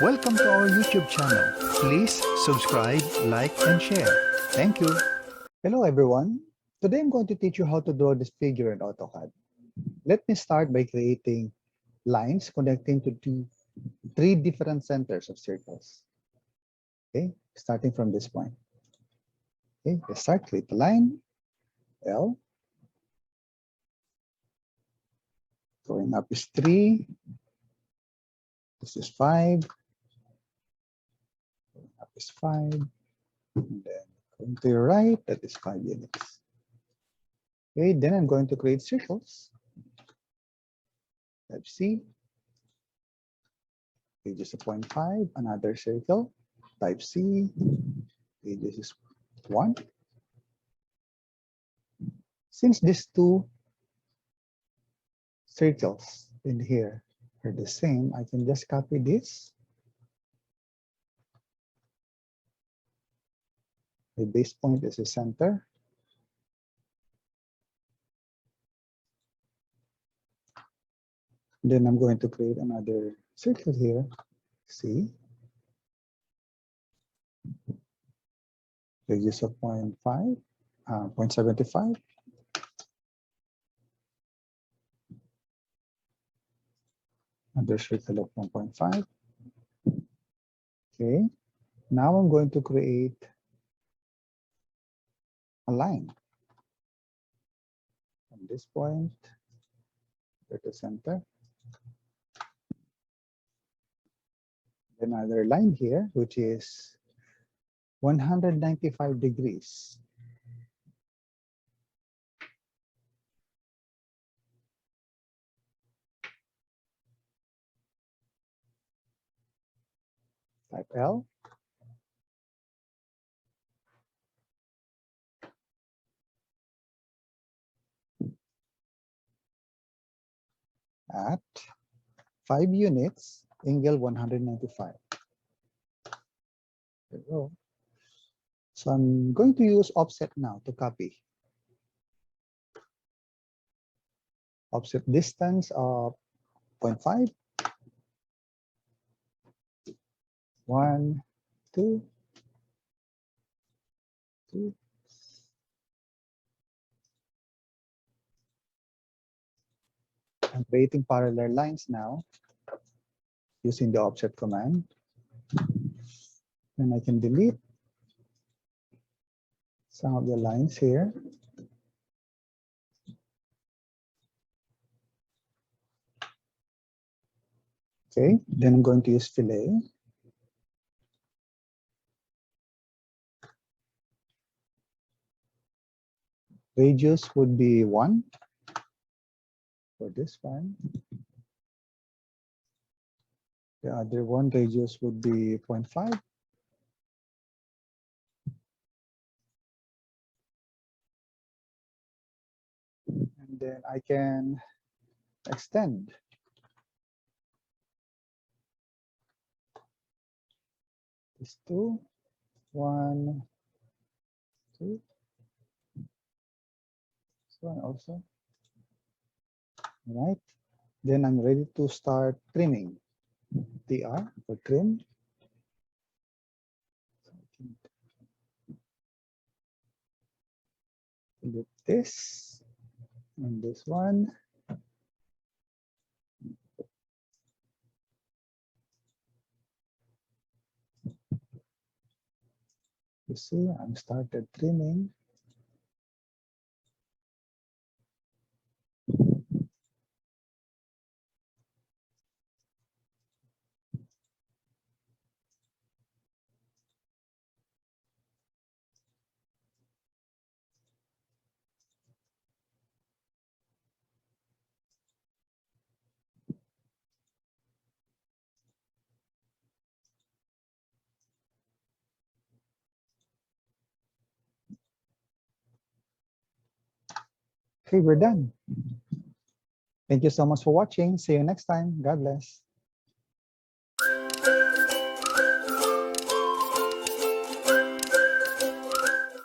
Welcome to our YouTube channel. Please subscribe, like, and share. Thank you. Hello everyone. Today I'm going to teach you how to draw this figure in AutoCAD. Let me start by creating lines connecting to three different centers of circles. Okay, starting from this point. Okay, let's start. Create a line, L. Going up is 3. This is 5. Going up is 5. And then going to your right, that is 5 units. Okay, then I'm going to create circles. Type C. Radius of 0.5, another circle. Type C. Radius is 1. Since these two circles in here are the same, I can just copy this. The base point is the center. Then I'm going to create another circle here. C. Radius of 0.5, 0.75. Another circle of 1.5. Okay. Now I'm going to create a line from this point to the center. Another line here, which is 195 degrees. Type L. At 5 units, angle 195. There we go. So I'm going to use offset now to copy. Offset distance of 0.5. 1, 2, 2. I'm creating parallel lines now using the offset command. And I can delete some of the lines here. Okay, then I'm going to use fillet. Radius would be 1 for this one. The other one radius would be 0.5. And then I can extend. These two, 1, 2. This one also. All right. Then I'm ready to start trimming. TR for trim. Delete this and this one. You see, I'm started trimming. Okay, we're done. Thank you so much for watching. See you next time. God bless.